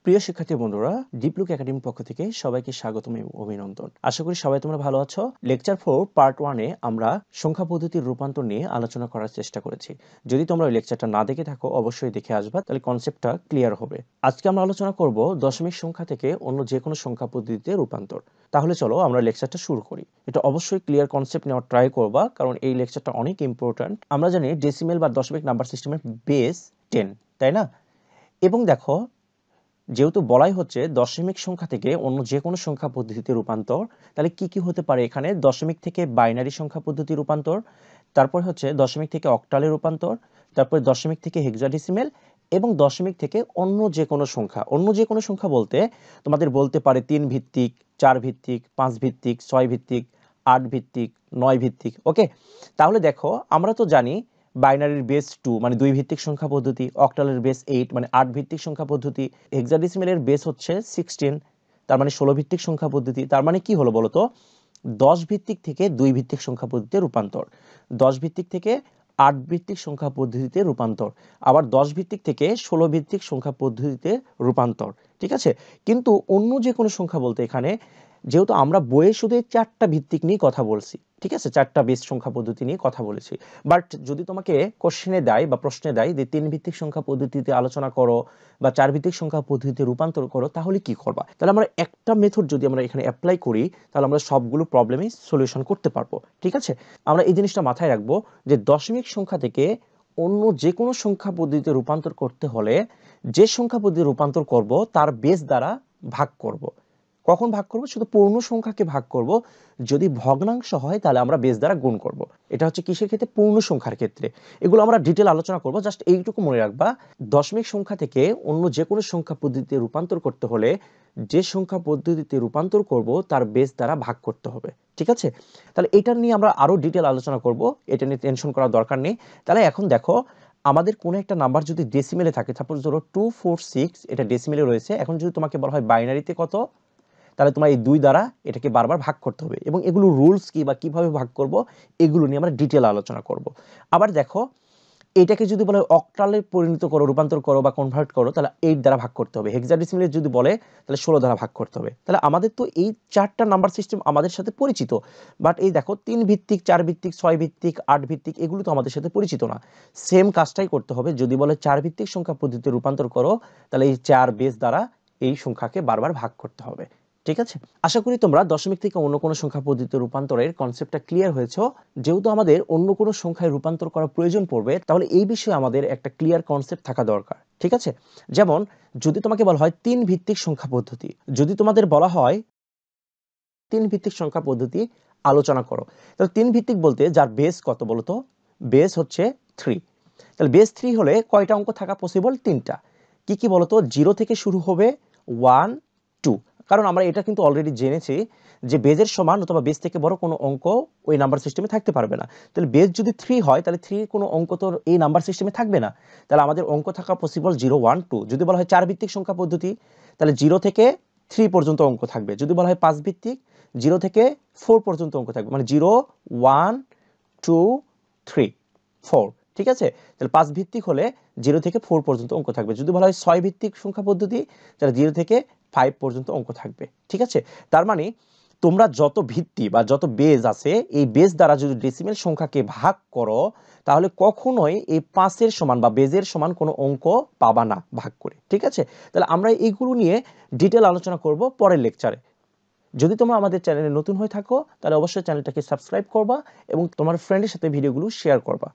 প্রিয় শিক্ষার্থী বন্ধুরা, ডিপলুক একাডেমির পক্ষ থেকে সবাইকে স্বাগতম এবং অভিনন্দন। আশা করি সবাই তোমরা ভালো আছো। লেকচার 4 পার্ট 1 এ আমরা সংখ্যা পদ্ধতির রূপান্তর নিয়ে আলোচনা করার চেষ্টা করেছি। যদি তোমরা ওই লেকচারটা না দেখে থাকো অবশ্যই দেখে আসবা, তাহলে কনসেপ্টটা ক্লিয়ার হবে। আজকে আমরা আলোচনা করব দশমিক সংখ্যা থেকে অন্য যে কোনো সংখ্যা পদ্ধতিতে রূপান্তর। তাহলে চলো আমরা লেকচারটা শুরু করি। এটা অবশ্যই ক্লিয়ার কনসেপ্ট নেওয়ার ট্রাই করবা, কারণ এই লেকচারটা অনেক ইম্পর্ট্যান্ট। আমরা জানি ডেসিমেল বা দশমিক নাম্বার সিস্টেমের বেস 10, তাই না? এবং দেখো, যেহেতু বলাই হচ্ছে দশমিক সংখ্যা থেকে অন্য যে কোনো সংখ্যা পদ্ধতিতে রূপান্তর, তাহলে কি কি হতে পারে এখানে? দশমিক থেকে বাইনারি সংখ্যা পদ্ধতি রূপান্তর, তারপর হচ্ছে দশমিক থেকে অক্টালে রূপান্তর, তারপর দশমিক থেকে হেক্সাডেসিমেল, এবং দশমিক থেকে অন্য যে কোনো সংখ্যা। অন্য যে কোনো সংখ্যা বলতে তোমাদের বলতে পারে 3 ভিত্তিক, 4 ভিত্তিক, 5 ভিত্তিক, 6 ভিত্তিক, 8 ভিত্তিক, 9 ভিত্তিক। ওকে, তাহলে দেখো আমরা তো জানি বাইনারির বেস 2 মানে 2 ভিত্তিক সংখ্যা পদ্ধতি, অক্টালের বেস 8 মানে 8 ভিত্তিক সংখ্যা পদ্ধতি, হেক্সাডেসিমেলের বেস হচ্ছে 16 তার মানে 16 ভিত্তিক সংখ্যা পদ্ধতি। তার মানে কি হলো বলো তো? 10 ভিত্তিক থেকে 2 ভিত্তিক সংখ্যা পদ্ধতিতে রূপান্তর, 10 ভিত্তিক থেকে 8 ভিত্তিক সংখ্যা পদ্ধতিতে রূপান্তর, আবার 10 ভিত্তিক থেকে 16 ভিত্তিক সংখ্যা পদ্ধতিতে রূপান্তর। ঠিক আছে, কিন্তু অন্য যে কোনো সংখ্যা বলতে এখানে যেহেতু আমরা বইয়ে শুধু 4টা ভিত্তিক নিয়ে কথা বলছি, ঠিক আছে, 4টা বেস সংখ্যা পদ্ধতি নিয়ে কথা বলেছি, বাট যদি তোমাকে কোশ্চেনে দেয় বা প্রশ্নে দেয় যে 3 ভিত্তিক সংখ্যা পদ্ধতিতে আলোচনা করো বা 4 ভিত্তিক সংখ্যা পদ্ধতিতে রূপান্তর করো, তাহলে কি করবা? তাহলে আমরা একটা মেথড যদি আমরা এখানে অ্যাপ্লাই করি, তাহলে আমরা সবগুলো প্রবলেমই সলিউশন করতে পারবো। ঠিক আছে, আমরা এই জিনিসটা মাথায় রাখবো যে দশমিক সংখ্যা থেকে অন্য যে কোনো সংখ্যা পদ্ধতিতে রূপান্তর করতে হলে যে সংখ্যা পদ্ধতি রূপান্তর করব তার বেস দ্বারা ভাগ করব। কখন ভাগ করব? শুধু পূর্ণ সংখ্যাকে ভাগ করব। যদি ভগ্নাংশ হয় তাহলে আমরা বেস দ্বারা গুণ করব। এটা হচ্ছে কিসের ক্ষেত্রে? পূর্ণ সংখ্যার ক্ষেত্রে। এগুলো আমরা ডিটেল আলোচনা করব, জাস্ট এইটুকু মনে রাখবা, দশমিক সংখ্যা থেকে অন্য যে কোনো সংখ্যা পদ্ধতিতে রূপান্তর করতে হলে যে সংখ্যা পদ্ধতিতে রূপান্তর করব তার বেস দ্বারা ভাগ করতে হবে। ঠিক আছে, তাহলে এটা নিয়ে আমরা আরো ডিটেল আলোচনা করব, এটা নিয়ে টেনশন করার দরকার নেই। তাহলে এখন দেখো, আমাদের কোনো একটা নাম্বার যদি ডেসিমেলে থাকে, সাপোজ ধরো 246, এটা ডেসিমেলে রয়েছে। এখন যদি তোমাকে বলা হয় বাইনারিতে কত, তাহলে তোমার এই 2 দ্বারা এটাকে বারবার ভাগ করতে হবে, এবং এগুলো রুলস কি বা কিভাবে ভাগ করব এগুলো নিয়ে আমরা ডিটেল আলোচনা করব। আবার দেখো, এটাকে যদি বলে অক্টালে পরিণত করো, রূপান্তর করো বা কনভার্ট করো, তাহলে 8 দ্বারা ভাগ করতে হবে। হেক্সাডেসিমেলে যদি বলে তাহলে 16 দ্বারা ভাগ করতে হবে। তাহলে আমাদের তো এই 4টা নাম্বার সিস্টেম আমাদের সাথে পরিচিত, বাট এই দেখো 3 ভিত্তিক, 4 ভিত্তিক, 6 ভিত্তিক, 8 ভিত্তিক এগুলো তো আমাদের সাথে পরিচিত না। সেম কাজটাই করতে হবে। যদি বলে 4 ভিত্তিক সংখ্যা পদ্ধতিতে রূপান্তর করো, তাহলে এই 4 বেস দ্বারা এই সংখ্যাকে বারবার ভাগ করতে হবে। ঠিক আছে, আশা করি তোমরা দশমিক থেকে অন্য কোনো সংখ্যা পদ্ধতিতে রূপান্তরের কনসেপ্টটা ক্লিয়ার হয়েছে। যেহেতু আমাদের অন্য কোনো সংখ্যায় রূপান্তর করার প্রয়োজন পড়বে, তাহলে এই বিষয়ে আমাদের একটা ক্লিয়ার কনসেপ্ট থাকা দরকার। ঠিক আছে, যেমন যদি তোমাকে বলা হয় 3 ভিত্তিক সংখ্যা পদ্ধতি, যদি তোমাদের বলা হয় 3 ভিত্তিক সংখ্যা পদ্ধতি আলোচনা করো, তাহলে 3 ভিত্তিক বলতে যার বেস কত বলতো? বেস হচ্ছে 3। তাহলে বেস 3 হলে কয়টা অঙ্ক থাকা পসিবল? 3টা। কি কি বলতো? 0 থেকে শুরু হবে, 1, 2। কারণ আমরা এটা কিন্তু অলরেডি জেনেছি যে বেজের সমান অথবা বেস থেকে বড় কোনো অঙ্ক ওই নাম্বার সিস্টেমে থাকতে পারবে না। তাহলে বেস যদি 3 হয়, তাহলে 3 কোনো অঙ্ক তো এই নাম্বার সিস্টেমে থাকবে না। তাহলে আমাদের অঙ্ক থাকা পসিবল 0, 1, 2। যদি বলা হয় 4 ভিত্তিক সংখ্যা পদ্ধতি, তাহলে 0 থেকে 3 পর্যন্ত অঙ্ক থাকবে। যদি বলা হয় 5 ভিত্তিক, 0 থেকে 4 পর্যন্ত অঙ্ক থাকবে, মানে 0, 1, 2, 3, 4। ঠিক আছে, তাহলে 5 ভিত্তিক হলে 0 থেকে 4 পর্যন্ত অঙ্ক থাকবে। যদি বলা হয় 6 ভিত্তিক সংখ্যা পদ্ধতি, তাহলে 0 থেকে 5 পর্যন্ত অঙ্ক থাকবে। ঠিক আছে, তার মানে তোমরা যত ভিত্তি বা যত বেজ আছে, এই বেজ দ্বারা যদি ডেসিমেল সংখ্যাকে ভাগ করো, তাহলে কখনোই এই 5-এর সমান বা বেজের সমান কোনো অঙ্ক পাবা না ভাগ করে। ঠিক আছে, তাহলে আমরা এইগুলো নিয়ে ডিটেল আলোচনা করব পরের লেকচারে। যদি তোমরা আমাদের চ্যানেলে নতুন হয়ে থাকো, তাহলে অবশ্যই চ্যানেলটাকে সাবস্ক্রাইব করবা এবং তোমার ফ্রেন্ডের সাথে ভিডিওগুলো শেয়ার করবা।